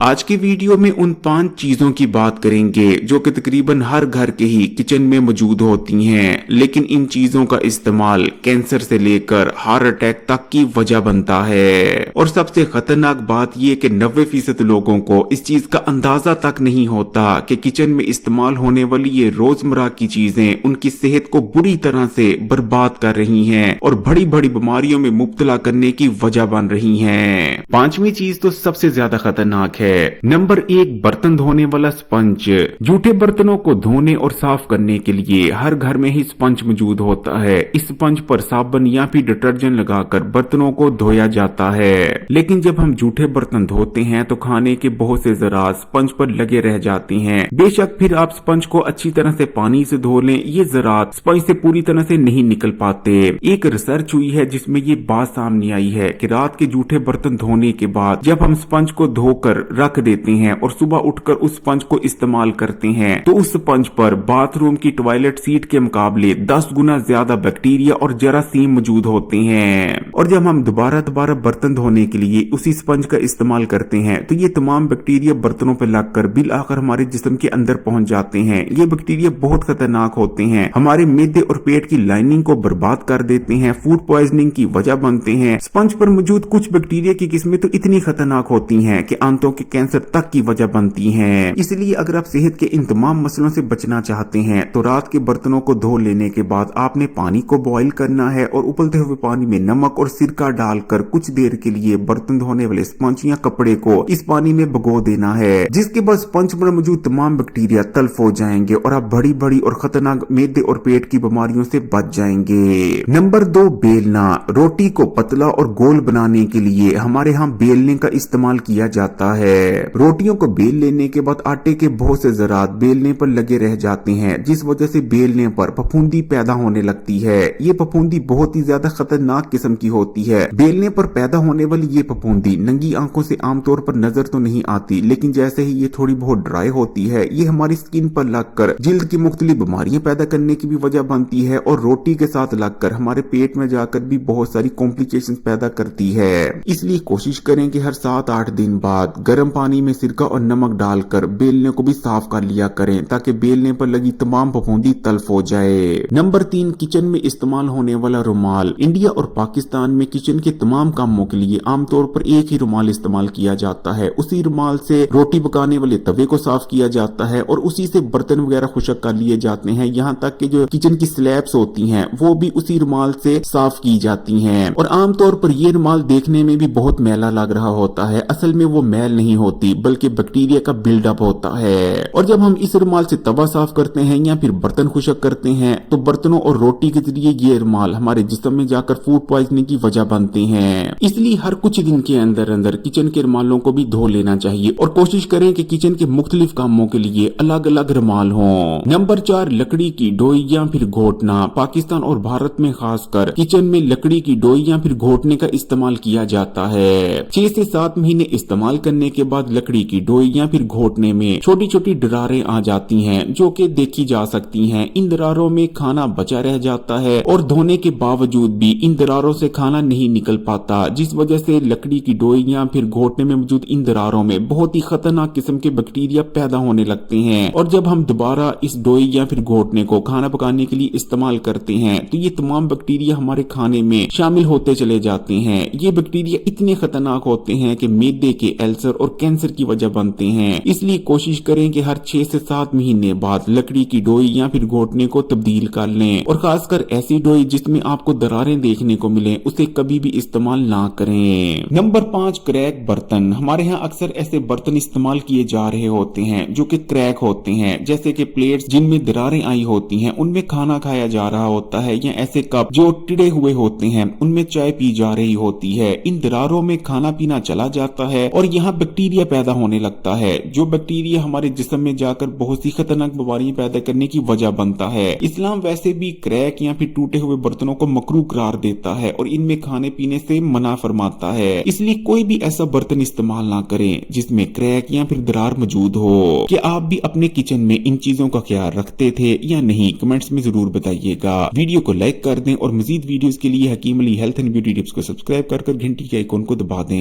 आज की वीडियो में उन 5 चीजों की बात करेंगे जो कि तकरीबन हर घर के ही किचन में मौजूद होती हैं, लेकिन इन चीजों का इस्तेमाल कैंसर से लेकर हार्ट अटैक तक की वजह बनता है। और सबसे खतरनाक बात यह कि 90% लोगों को इस चीज का अंदाजा तक नहीं होता कि किचन में इस्तेमाल होने वाली ये रोजमर्रा की चीजें उनकी सेहत को बुरी तरह से बर्बाद कर रही हैं और बड़ी बड़ी बीमारियों में मुब्तला करने की वजह बन रही हैं। 5वीं चीज तो सबसे ज्यादा खतरनाक है। नंबर 1, बर्तन धोने वाला स्पंज। जूठे बर्तनों को धोने और साफ करने के लिए हर घर में ही स्पंज मौजूद होता है। इस स्पंज पर साबुन या फिर डिटर्जेंट लगाकर बर्तनों को धोया जाता है, लेकिन जब हम जूठे बर्तन धोते हैं तो खाने के बहुत से ज़रात स्पंज पर लगे रह जाते हैं। बेशक फिर आप स्पंज को अच्छी तरह से पानी से धो लें, ये ज़रात स्पंज से पूरी तरह से नहीं निकल पाते। एक रिसर्च हुई है जिसमें ये बात सामने आई है कि रात के जूठे बर्तन धोने के बाद जब हम स्पंज को धोकर रख देते हैं और सुबह उठकर उस स्पंज को इस्तेमाल करते हैं तो उस स्पंज पर बाथरूम की टॉयलेट सीट के मुकाबले 10 गुना ज्यादा बैक्टीरिया और जरासीम मौजूद होते हैं। और जब हम दोबारा बर्तन धोने के लिए उसी स्पंज का इस्तेमाल करते हैं तो ये तमाम बैक्टीरिया बर्तनों पर लगकर बिल आखिर हमारे जिस्म के अंदर पहुंच जाते हैं। ये बैक्टीरिया बहुत खतरनाक होते हैं, हमारे मैदे और पेट की लाइनिंग को बर्बाद कर देते हैं, फूड पॉइजनिंग की वजह बनते हैं। स्पंज पर मौजूद कुछ बैक्टीरिया की किस्में तो इतनी खतरनाक होती हैं कि आंतों के कैंसर तक की वजह बनती हैं। इसलिए अगर आप सेहत के इन तमाम मसलों से बचना चाहते हैं तो रात के बर्तनों को धो लेने के बाद आपने पानी को बॉईल करना है और उबलते हुए पानी में नमक और सिरका डालकर कुछ देर के लिए बर्तन धोने वाले स्पंज या कपड़े को इस पानी में भिगो देना है, जिसके बाद स्पंज पर मौजूद तमाम बैक्टीरिया तल्फ हो जाएंगे और आप बड़ी बड़ी और खतरनाक मैदे और पेट की बीमारियों से बच जाएंगे। नंबर 2, बेलना। रोटी को पतला और गोल बनाने के लिए हमारे यहाँ बेलने का इस्तेमाल किया जाता है। रोटियों को बेल लेने के बाद आटे के बहुत से ज़रात बेलने पर लगे रह जाते हैं, जिस वजह से बेलने पर फफूंदी पैदा होने लगती है। ये फफूंदी बहुत ही ज्यादा खतरनाक किस्म की होती है। बेलने पर पैदा होने वाली ये फफूंदी नंगी आंखों से आमतौर पर नजर तो नहीं आती, लेकिन जैसे ही ये थोड़ी बहुत ड्राई होती है ये हमारी स्किन पर लगकर जिल्द की मुख्तलिफ बीमारियां पैदा करने की भी वजह बनती है और रोटी के साथ लगकर हमारे पेट में जाकर भी बहुत सारी कॉम्प्लिकेशंस पैदा करती है। इसलिए कोशिश करें कि हर 7-8 दिन बाद गर्म पानी में सिरका और नमक डालकर बेलने को भी साफ कर लिया करें ताकि बेलने पर लगी तमाम फफूंदी तल्फ हो जाए। नंबर 3, किचन में इस्तेमाल होने वाला रुमाल। इंडिया और पाकिस्तान में किचन के तमाम कामों के लिए आमतौर पर एक ही रुमाल इस्तेमाल किया जाता है। उसी रुमाल से रोटी पकाने वाले तवे को साफ किया जाता है और उसी से बर्तन वगैरह खुशक कर लिए जाते हैं। यहाँ तक कि जो किचन की स्लैब्स होती हैं वो भी उसी रुमाल से साफ की जाती हैं। और आमतौर पर ये रुमाल देखने में भी बहुत मैला लग रहा होता है, असल में वो मैल नहीं होती बल्कि बैक्टीरिया का बिल्डअप होता है। और जब हम इस रुमाल से तवा साफ करते हैं या फिर बर्तन खुशक करते हैं तो बर्तनों और रोटी के जरिए ये रुमाल हमारे जिस्म में जाकर फूड पॉइजनिंग की वजह बनते हैं। इसलिए हर कुछ दिन के अंदर अंदर किचन के रुमालों को भी धो लेना चाहिए और कोशिश करें कि किचन के मुख्तलिफ कामों के लिए अलग अलग रुमाल हों। नंबर 4, लकड़ी की डोई या फिर घोटना। पाकिस्तान और भारत में खासकर किचन में लकड़ी की डोई या फिर घोटने का इस्तेमाल किया जाता है। 6 से 7 महीने इस्तेमाल करने के बाद लकड़ी की डोई या फिर घोटने में छोटी छोटी दरारें आ जाती हैं जो कि देखी जा सकती हैं। इन दरारों में खाना बचा रह जाता है और धोने के बावजूद भी इन दरारों से खाना नहीं निकल पाता, जिस वजह से लकड़ी की डोई या फिर घोटने में मौजूद इन दरारों में बहुत ही खतरनाक किस्म के बैक्टीरिया पैदा होने लगते हैं। और जब हम दोबारा इस डोई या फिर घोटने को खाना पकाने के लिए इस्तेमाल करते हैं तो ये तमाम बैक्टीरिया हमारे खाने में शामिल होते चले जाते हैं। ये बैक्टीरिया इतने खतरनाक होते हैं कि मैदे के अल्सर और कैंसर की वजह बनते हैं। इसलिए कोशिश करें कि हर 6 से 7 महीने बाद लकड़ी की डोई या फिर घोटने को तब्दील कर लें और खासकर ऐसी डोई जिसमें आपको दरारें देखने को मिले उसे कभी भी इस्तेमाल ना करें। नंबर 5, क्रैक बर्तन। हमारे यहाँ अक्सर ऐसे बर्तन इस्तेमाल किए जा रहे होते हैं जो कि क्रैक होते हैं, जैसे कि प्लेट्स जिनमें दरारें आई होती हैं उनमें खाना खाया जा रहा होता है, या ऐसे कप जो टिड़े हुए होते हैं उनमें चाय पी जा रही होती है। इन दरारों में खाना पीना चला जाता है और यहाँ बैक्टीरिया पैदा होने लगता है, जो बैक्टीरिया हमारे जिस्म में जाकर बहुत सी खतरनाक बीमारियां पैदा करने की वजह बनता है। इस्लाम वैसे भी क्रैक या फिर टूटे हुए बर्तनों को मकरूह करार देता है और इनमें खाने पीने से मना फरमाता है। इसलिए कोई भी ऐसा बर्तन इस्तेमाल ना करें जिसमें क्रैक या फिर दरार मौजूद हो। कि आप भी अपने किचन में इन चीजों का ख्याल रखते थे या नहीं, कमेंट्स में जरूर बताइएगा। वीडियो को लाइक कर दें और मजीद वीडियोस के लिए Hakeem Ali health and beauty tips को सब्सक्राइब कर घंटी के आइकॉन को दबा दें।